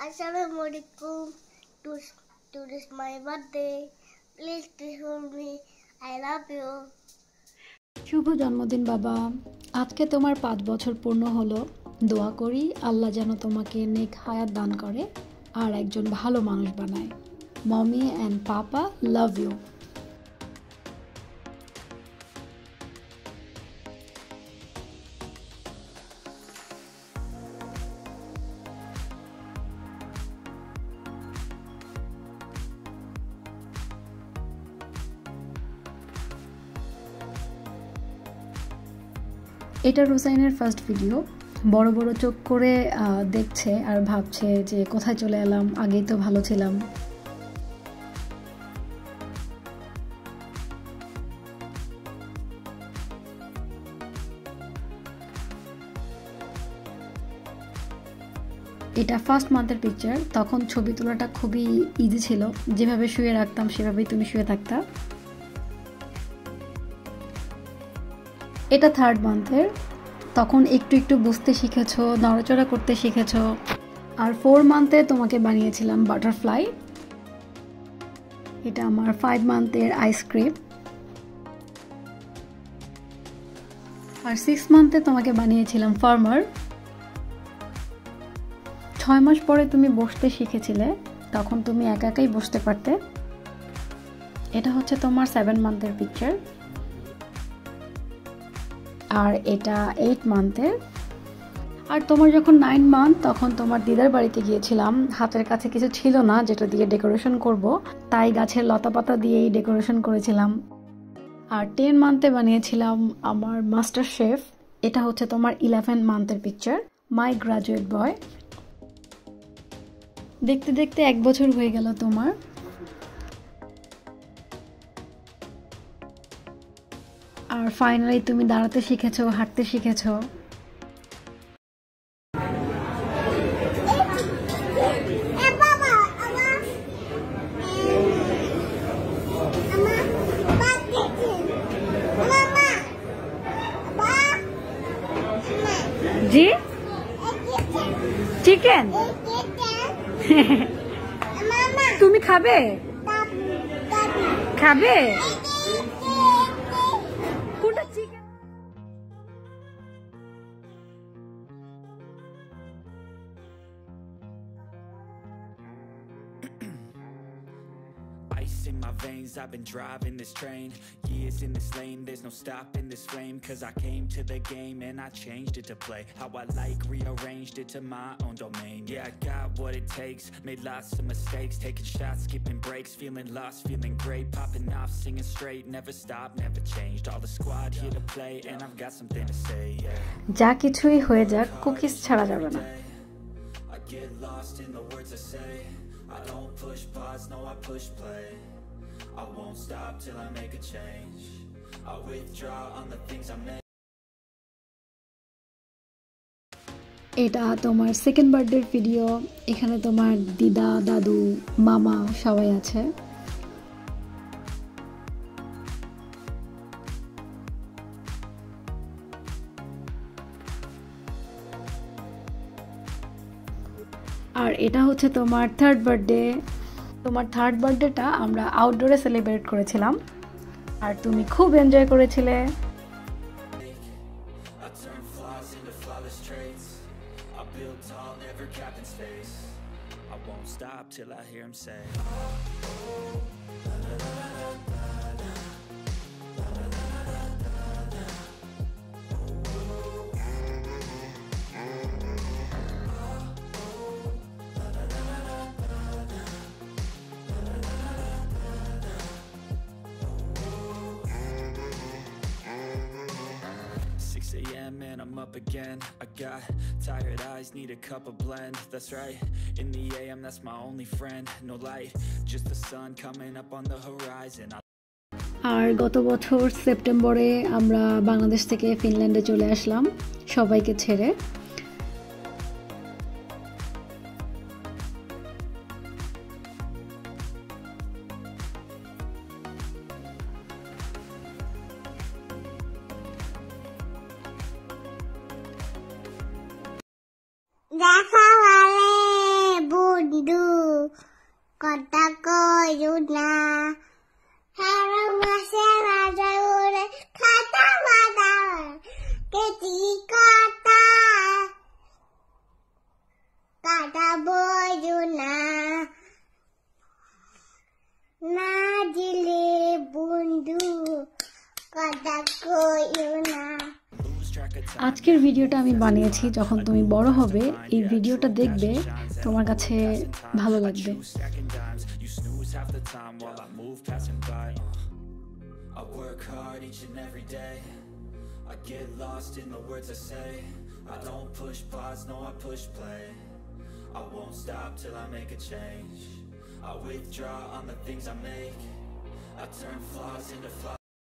Assalamualaikum. Today is my birthday. Please tell me I love you. শুভ জন্মদিন বাবা। আজকে তোমার 5 বছর পূর্ণ হলো। দোয়া করি আল্লাহ যেন তোমাকে নেক হায়াত দান করে আর একজন ভালো মানুষ বানায়। Mommy and papa love you. এটা রুসাইনের ফার্স্ট ভিডিও। বড় বড় চোখ করে দেখছে আর ভাবছে যে কোথায় চলে এলাম, আগেই তো ভালো ছিলাম। এটা ফার্স্ট মান্থের পিকচার। তখন ছবি তোলাটা খুবই ইজি ছিল, যেভাবে শুয়ে রাখতাম সেভাবেই তুমি শুয়ে থাকতা। এটা থার্ড মান্থের। তখন একটু একটু বুঝতে শিখেছো, নড়াচড়া করতে শিখেছো। আর 4 মান্থে তোমাকে বানিয়েছিলাম বাটারফ্লাই। এটা আমার 5 মান্থের আইসক্রিম। আর 6 মান্থে তোমাকে বানিয়েছিলাম ফার্মার। 6 মাস পরে তুমি বসতে শিখেছিলে, তখন তুমি একা একাই বসতে পারতে। এটা হচ্ছে তোমার 7 মান্থের পিকচার। আর এটা 8 মান্থের। আর তোমার যখন 9 মান্থ তখন তোমার দিদার বাড়িতে গিয়েছিলাম। হাতের কাছে কিছু ছিল না যেটা দিয়ে ডেকোরেশন করব, তাই গাছের লতা পাতা দিয়েই ডেকোরেশন করেছিলাম। আর 10 মান্থে বানিয়েছিলাম আমার মাস্টার শেফ। এটা হচ্ছে তোমার 11 মান্থের পিকচার, মাই গ্রাজুয়েট বয়। দেখতে দেখতে 1 বছর হয়ে গেল তোমার। আর ফাইনালি তুমি দাঁড়াতে শিখেছো, হাঁটতে শিখেছো। জি চিকেন তুমি খাবে? খাবে কোনটা? Chicken. Ice in my veins, I've been driving this train. Years in this lane, there's no stopping this flame. Cause I came to the game and I changed it to play how I like, rearranged it to my own domain. Yeah, I got what it takes, made lots of mistakes, taking shots, skipping breaks, feeling lost, feeling great, popping off, singing straight, never stopped, never changed. All the squad here to play and I've got something to say, yeah. যা কিছুই হয়ে যাক, cookies ছাড়া যাবে না। I get lost in the words I say. I don't push pause, no I push play. I won't stop till I make a change. I withdraw on the things I made. এটা তোমার second birthday video. এখানে তোমার দিদা, দাদু, মামা সবাই আছে। আর এটা হচ্ছে তোমার থার্ড বার্থডে। তোমার থার্ড বার্থডেটা আমরা আউটডোরে সেলিব্রেট করেছিলাম আর তুমি খুব এনজয় করেছিলে। I won't stop till I hear him say. AM and I'm up again. I got tired eyes, need a cup of blend. That's right, in the AM that's my only friend. No light, just the sun coming up on the horizon. আর গত বছর সেপ্টেম্বরে আমরা বাংলাদেশ থেকে ফিনল্যান্ডে চলে আসলাম সবাইকে ছেড়ে। দেখা কথা কইও না হারা মাসে রাজা ওরে খাতা বাদা কেটি কথা কথা বইও না না দিলে বন্ধু কথা কইও না। আজকের ভিডিওটা আমি বানিয়েছি যখন তুমি বড় হবে, এই ভিডিওটা দেখবে তোমার কাছে ভালো লাগবে। I work hard each and every day. I get lost in the words I say. I don't push pause, no I push play. I won't stop till I make a change. I withdraw on the things I make. I turn flaws into flaws.